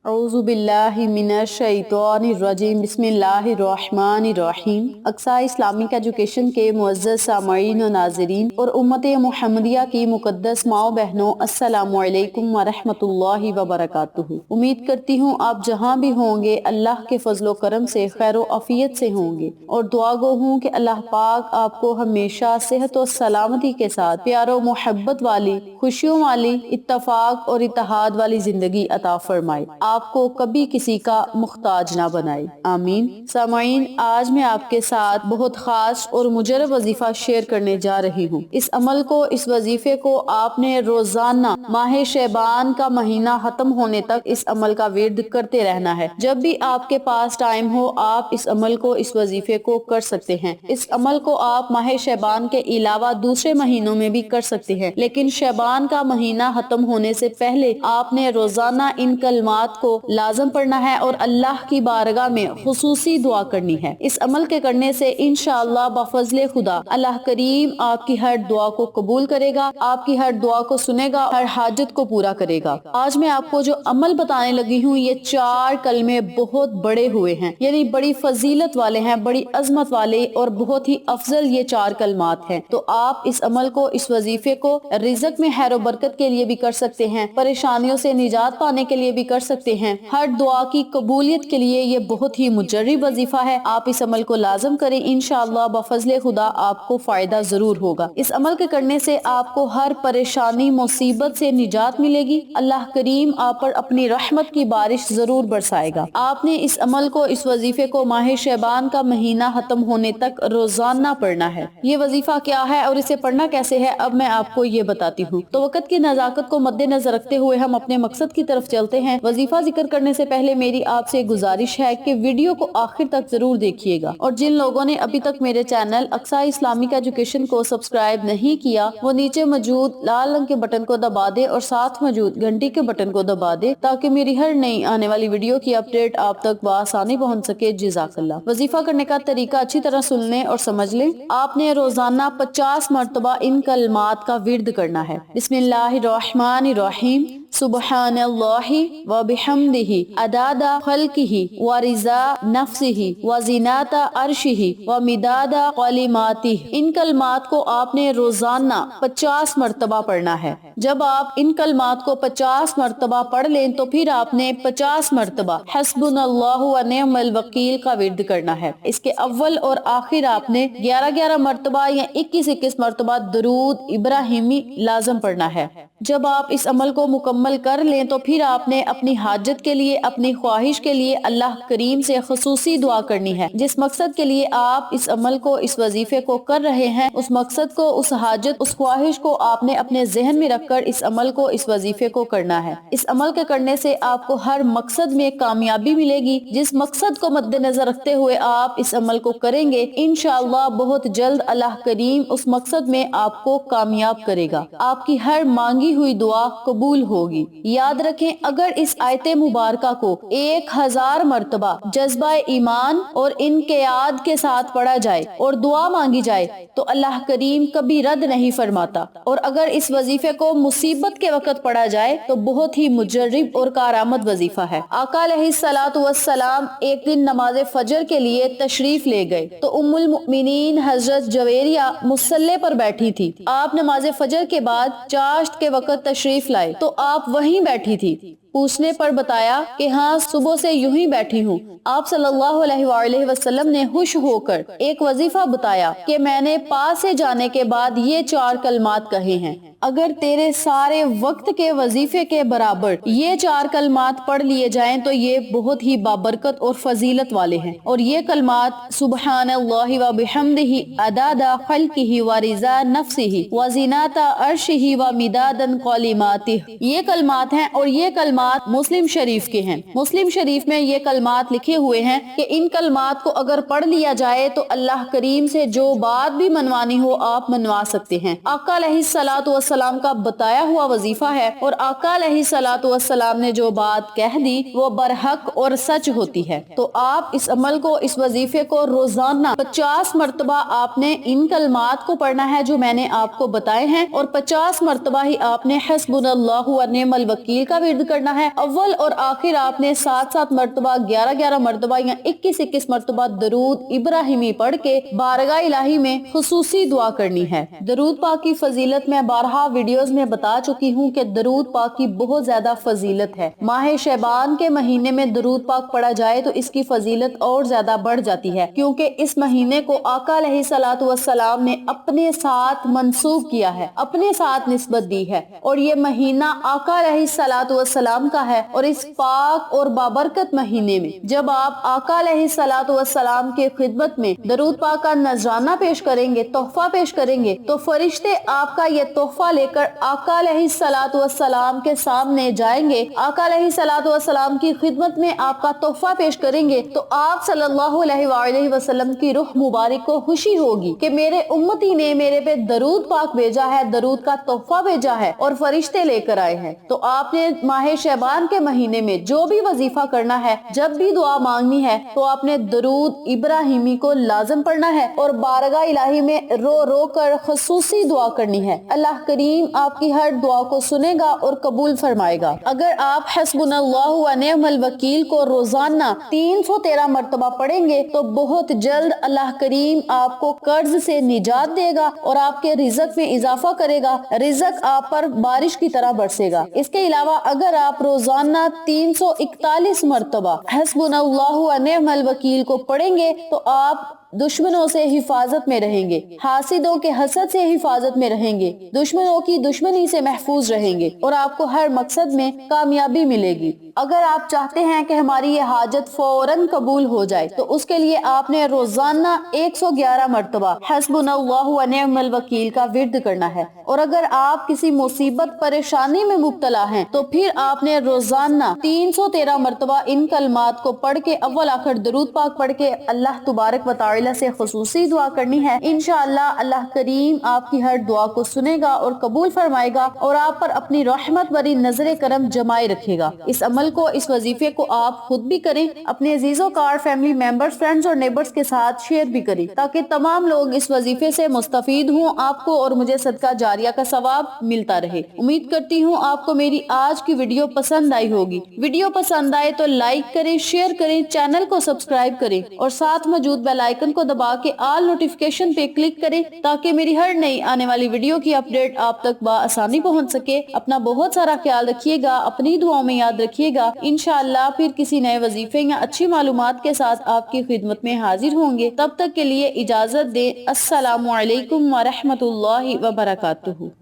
औज़ु बिल्लाहि मिनश शैतानिर रजीम बिस्मिल्लाहिर्रहमानिर्रहीम। Aqsa Islamic education के मुअज़्ज़ज़ सामईन और नाज़रीन और उम्मत मुहम्मदिया की मुक़द्दस माओ बहनों, अस्सलामु अलैकुम व रहमतुल्लाहि व बरकातुहू। उम्मीद करती हूँ आप जहाँ भी होंगे अल्लाह के फज़्ल करम से खैर व आफ़ियत से होंगे, और दुआ गो हूँ कि अल्लाह पाक आपको हमेशा सेहत और सलामती के साथ प्यारो मोहब्बत वाली, खुशियों वाली, इत्तफाक और इत्तेहाद वाली जिंदगी अता फरमाए, आपको कभी किसी का मुख्ताज ना बनाए, आमीन। सामाईन, आज मैं आपके साथ बहुत खास और मुजरब वजीफा शेयर करने जा रही हूँ। इस अमल को, इस वजीफे को आपने रोजाना माह शैबान का महीना खत्म होने तक इस अमल का विर्द करते रहना है। जब भी आपके पास टाइम हो आप इस अमल को, इस वजीफे को कर सकते हैं। इस अमल को आप माह शैबान के अलावा दूसरे महीनों में भी कर सकते हैं, लेकिन शैबान का महीना खत्म होने से पहले आपने रोजाना इन कलमात को लाजम पढ़ना है और अल्लाह की बारगाह में खुसूसी दुआ करनी है। इस अमल के करने से इंशाअल्लाह बफज़ले खुदा अल्लाह करीम आपकी हर दुआ को कबूल करेगा, आपकी हर दुआ को सुनेगा, हर हाजत को पूरा करेगा। आज मैं आपको जो अमल बताने लगी हूँ, ये 4 कलमे बहुत बड़े हुए हैं, यानी बड़ी फजीलत वाले हैं, बड़ी अजमत वाले और बहुत ही अफजल ये 4 कलमात हैं। तो आप इस अमल को, इस वजीफे को रिज़्क में खैर बरकत के लिए भी कर सकते हैं, परेशानियों से निजात पाने के लिए भी कर सकते हैं, हर दुआ की कबूलियत के लिए ये बहुत ही मुजर्रिब वजीफा है। आप इस अमल को लाजम करें, इंशाअल्लाह बफज़ले खुदा आपको फायदा जरूर होगा। इस अमल के करने से आपको हर परेशानी मुसीबत से निजात मिलेगी। अल्लाह करीम आप पर अपनी रहमत की बारिश जरूर बरसाएगा। आपने इस अमल को, इस वजीफे को माह शैबान का महीना खत्म होने तक रोजाना पढ़ना है। ये वजीफा क्या है और इसे पढ़ना कैसे है, अब मैं आपको ये बताती हूँ। तो वक़्त की नज़ाकत को मद्देनजर रखते हुए हम अपने मकसद की तरफ चलते हैं। वजीफा जिक्र करने से पहले मेरी आपसे गुजारिश है कि वीडियो को आखिर तक जरूर देखिएगा, और जिन लोगों ने अभी तक मेरे चैनल अक्सा इस्लामिक एजुकेशन को सब्सक्राइब नहीं किया, वो नीचे मौजूद लाल रंग के बटन को दबा दे और साथ मौजूद घंटी के बटन को दबा दे, ताकि मेरी हर नई आने वाली वीडियो की अपडेट आप तक बआसानी पहुंच सके। जज़ाकल्लाह। वजीफा करने का तरीका अच्छी तरह सुन लें और समझ लें। आपने रोजाना 50 मरतबा इन कलमात का विर्द करना है। बिस्मिल्लाहिर्रहमानिर्रहीम, सुब्हानल्लाहि व बिहम्दिही अदादा खल्किही व रिज़ा नफ्सिही व ज़ीनाता अर्शिही व मिदादा कलिमातिही। इन कलमात को आपने रोजाना 50 मरतबा पढ़ना है। जब आप इन कलमात को 50 मरतबा पढ़ लें तो फिर आपने 50 मरतबा हस्बुनल्लाहु व निअमल वकील का विर्द करना है। इसके अव्वल और आखिर आपने 11-11 मरतबा या 21-21 मरतबा दुरूद इब्राहिमी लाजम पढ़ना है। जब आप इस अमल को मुकम्मल कर लें तो फिर आपने अपनी हाजत के लिए, अपनी ख्वाहिश के लिए अल्लाह करीम से खुसूसी दुआ करनी है। जिस मकसद के लिए आप इस अमल को, इस वजीफे को कर रहे हैं, उस मकसद को, उस हाजत, उस ख्वाहिश को आपने अपने जहन में रखकर इस अमल को, इस वजीफे को करना है। इस अमल के करने से आपको हर मकसद में कामयाबी मिलेगी। जिस मकसद को मद्देनजर रखते हुए आप इस अमल को करेंगे, इंशाअल्लाह बहुत जल्द अल्लाह करीम उस मकसद में आपको कामयाब करेगा। आपकी हर मांगी हुई दुआ कबूल होगी। याद रखें, अगर इस आयते मुबारका को 1000 मरतबा जज्बा ईमान और इनक़ियाद के साथ पढ़ा जाए और दुआ मांगी जाए तो अल्लाह करीम कभी रद्द नहीं फरमाता। और अगर इस वजीफे को मुसीबत के वक्त पढ़ा जाए तो बहुत ही मुजर्रिब और कारआमद वजीफा है। आका अलैहिस्सलातु वस्सलाम एक दिन नमाज फजर के लिए तशरीफ ले गए तो उम्मुल मुमिनीन हजरत जवेरिया मुसल्ले पर बैठी थी। आप नमाज फजर के बाद चाश्त के वक्त तशरीफ लाए तो आप वहीं बैठी थी। पूछने पर बताया कि हाँ, सुबह से यूं ही बैठी हूँ। आप सल्लल्लाहु अलैहि वसल्लम ने खुश होकर एक वजीफा बताया कि मैंने पास से जाने के बाद ये 4 कलमात कहे हैं। अगर तेरे सारे वक्त के वजीफे के बराबर ये 4 कलमात पढ़ लिए जाएं तो ये बहुत ही बाबरकत और फजीलत वाले हैं। और ये कलमात सुब्हानल्लाहि व बिहम्दिही अदादा खल्किही व रिज़ा नफ्सिही व ज़ीनाता अर्शिही व मिदादन कलिमातिही, ये कलमात हैं। और ये कलमात मुस्लिम शरीफ के हैं। मुस्लिम शरीफ में ये कलमात लिखे हुए हैं कि इन कलमात को अगर पढ़ लिया जाए तो अल्लाह करीम से जो बात भी मनवानी हो आप मनवा सकते हैं। आका अलैहिस्सलातु वस्सलाम का बताया हुआ वजीफा है और आका अलैहिस्सलातु वस्सलाम ने जो बात कह दी वो बरहक और सच होती है। तो आप इस अमल को, इस वजीफे को रोजाना 50 मरतबा आपने इन कलमात को पढ़ना है जो मैंने आपको बताए हैं, और 50 मरतबा ही आपने हस्बुनल्लाहु व निअमल वकील का विर्द करना کرنا ہے۔ اول اور آخر آپ نے 7 مرتبہ 11 مرتبہ یا 21 مرتبہ درود ابراہیمی پڑھ کے بارگاہ الہی میں خصوصی دعا کرنی ہے۔ درود پاک کی فضیلت میں بارہا ویڈیوز میں بتا چکی ہوں کہ درود پاک کی بہت زیادہ فضیلت ہے۔ ماہ شعبان کے مہینے میں درود پاک پڑھا جائے تو اس کی فضیلت اور زیادہ بڑھ جاتی ہے، کیونکہ اس مہینے کو آقا علیہ الصلوۃ والسلام نے اپنے ساتھ منسوب کیا ہے، اپنے ساتھ نسبت دی ہے، اور یہ مہینہ آقا علیہ الصلوۃ والسلام کا ہے۔ اور اس پاک اور بابرکت مہینے میں جب آپ آقا علیہ الصلوۃ والسلام کے خدمت میں درود پاک کا نذرانہ پیش کریں گے، تحفہ پیش کریں گے، تو فرشتے آپ کا یہ تحفہ لے کر آقا علیہ الصلوۃ والسلام کے سامنے جائیں گے، آقا علیہ الصلوۃ والسلام کی خدمت میں آپ کا تحفہ پیش کریں گے، تو آپ صلی اللہ علیہ وآلہ وسلم کی روح مبارک کو خوشی ہوگی کہ میرے امتی نے میرے پہ درود پاک بھیجا ہے، درود کا تحفہ بھیجا ہے اور فرشتے لے کر آئے ہیں۔ تو آپ نے ماہ شعبان کے مہینے میں جو بھی وظیفہ کرنا ہے، جب بھی دعا مانگنی ہے، تو آپ نے درود ابراہیمی کو لازم پڑھنا ہے اور بارگاہ الہی میں رو رو کر خصوصی دعا کرنی ہے۔ اللہ کریم آپ کی ہر دعا کو سنے گا اور قبول فرمائے گا۔ اگر آپ حسبنا اللہ و نعم الوکیل کو روزانہ 313 مرتبہ پڑھیں گے تو بہت جلد اللہ کریم آپ کو قرض سے نجات دے گا اور آپ کے رزق میں اضافہ کرے گا، رزق آپ پر بارش کی طرح برسے گا۔ اس کے علاوہ اگر آپ روزانہ 341 مرتبہ حسبنا اللہ و نعم الوکیل کو پڑھیں گے تو آپ دشمنوں سے حفاظت میں رہیں گے، حاسدوں کے حسد سے حفاظت میں رہیں گے، دشمنوں کی دشمنی سے محفوظ رہیں گے اور آپ کو ہر مقصد میں کامیابی ملے گی۔ اگر آپ چاہتے ہیں کہ ہماری یہ حاجت فوراً قبول ہو جائے تو اس کے لیے آپ نے روزانہ 111 مرتبہ حسبنا اللہ و نعم الوکیل کا ورد کرنا ہے، اور اگر آپ کسی مصیبت پریشانی میں مبتلا ہیں تو پھر آپ نے روزانہ 313 مرتبہ ان کلمات کو پڑھ کے اول آخر درود پاک پڑھ کے اللہ تبارک و تعالی سے خصوصی دعا کرنی ہے۔ انشاءاللہ اللہ کریم آپ کی ہر دعا کو سنے گا اور قبول فرمائے گا اور آپ پر اپنی رحمت بری نظر کرم جمائے رکھے گا۔ اس عمل کو، اس وظیفے کو آپ خود بھی کریں، اپنے عزیزوں کار فیملی ممبرز، فرینڈز اور نیبرز کے ساتھ شیئر بھی کریں تاکہ تمام لوگ اس وظیفے سے مستفید ہوں، آپ کو اور مجھے صدقہ جاریہ کا ثواب ملتا رہے۔ امید کرتی ہوں آپ کو میری آج کی ویڈیو پسند آئی ہوگی۔ ویڈیو پسند آئے تو لائک کریں، شیئر کریں، چینل کو سبسکرائب کریں اور ساتھ موجود بیل آئیکن کو دبا کے آل نوٹیفیکیشن پہ کلک کریں تاکہ میری ہر نئی آنے والی ویڈیو کی اپڈیٹ آپ تک بآسانی پہنچ سکے۔ اپنا بہت سارا خیال رکھیے گا، اپنی دعاؤں میں یاد رکھیے گا۔ انشاءاللہ پھر کسی نئے وظیفے یا اچھی معلومات کے ساتھ آپ کی خدمت میں حاضر ہوں گے۔ تب تک کے لیے اجازت دیں۔ السلام علیکم ورحمۃ اللہ وبرکاتہ۔